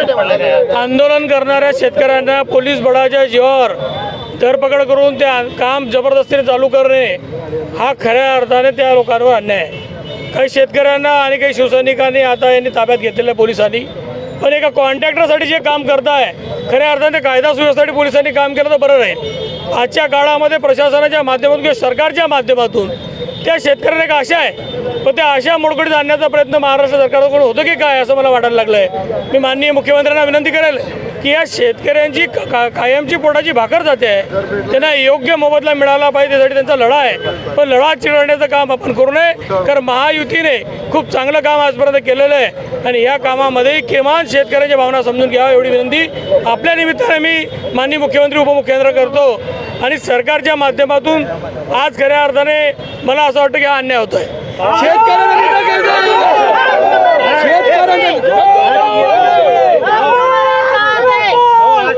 आंदोलन करणाऱ्या शेतकऱ्यांना पोलीस बळाच्या जीवावर धरपकड करून ते काम जबरदस्तीने चालू करणे हा खऱ्या अर्थाने त्या लोकांवर अन्याय आहे। काही शेतकऱ्यांना आणि काही शिवसैनिकांनी आता यांनी ताब्यात घेतलेल्या पोलिसांनी, पण एका कॉन्ट्रॅक्टरसाठी जे काम करताय खऱ्या अर्थाने कायदा सुव्यवस्थेसाठी पोलिसांनी काम केलं तर बरं राहील। आजच्या काळामध्ये प्रशासनाच्या माध्यमातून किंवा सरकारच्या माध्यमातून त्या शेतकऱ्यांना एक आशा आहे, पण त्या आशा मोडकळीत आणण्याचा प्रयत्न महाराष्ट्र सरकारकडून होतो की काय असं मला वाटायला लागलं आहे। मी माननीय मुख्यमंत्र्यांना विनंती करेल की या शेतकऱ्यांची कायमची पोटाची भाकर जाते आहे, त्यांना योग्य मोबदला मिळाला पाहिजे, त्यासाठी त्यांचा लढा आहे। पण लढा चिरडण्याचं काम आपण करू नये, कारण महायुतीने खूप चांगलं काम आजपर्यंत केलेलं आहे आणि या कामामध्ये किमान शेतकऱ्यांच्या भावना समजून घ्यावा एवढी विनंती आपल्या निमित्ताने मी माननीय मुख्यमंत्री उपमुख्यमंत्री करतो। आणि सरकारच्या माध्यमातून आज खऱ्या अर्थाने मला असं वाटतं की हा अन्याय होतो आहे।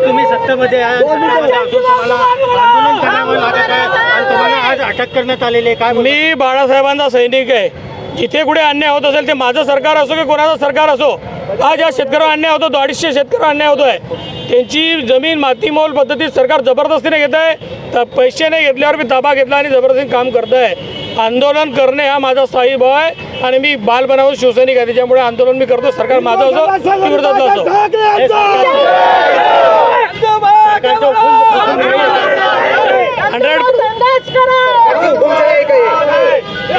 तुम्ही सत्तेमध्ये आज अटक करण्यात आलेली आहे, काय मी बाळासाहेबांचा सैनिक आहे। जिथे कुठे अन्याय होत असेल ते माझं सरकार असो की कोणाचं सरकार असो, आज या शेतकऱ्यावर अन्याय होतो, 250 शेतकऱ्यावर अन्याय होतो आहे। त्यांची जमीन मातीमोल पद्धतीत सरकार जबरदस्तीने घेत आहे, तर पैसे नाही घेतल्यावर मी ताबा घेतला आणि जबरदस्ती काम करत आहे। आंदोलन करणे हा माझा स्थायी भाव आहे आणि मी बालपणापासून शिवसैनिक आहे, त्याच्यामुळे आंदोलन मी करतो, सरकार माझं असो की विरोधातलं असो।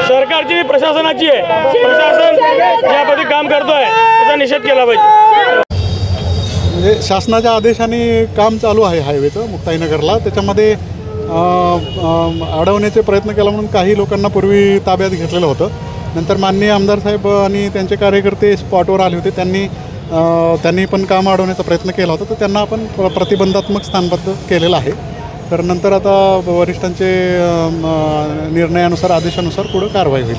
सरकारची प्रशासनाची आहे, प्रशासन या पद्धती काम करतोय त्याचा निषेध केला पाहिजे। म्हणजे शासनाच्या आदेशाने काम चालू आहे हायवेचं मुक्ताईनगरला, त्याच्यामध्ये अडवण्याचे प्रयत्न केला म्हणून काही लोकांना पूर्वी ताब्यात घेतलेलं होतं। नंतर माननीय आमदार साहेब आणि त्यांचे कार्यकर्ते स्पॉटवर आले होते, त्यांनी पण काम अडवण्याचा प्रयत्न केला होता, तर त्यांना आपण प्रतिबंधात्मक स्थानबद्ध केलेलं आहे। तर नंतर आता वरिष्ठांचे निर्णयानुसार आदेशानुसार पुढे कारवाई होईल।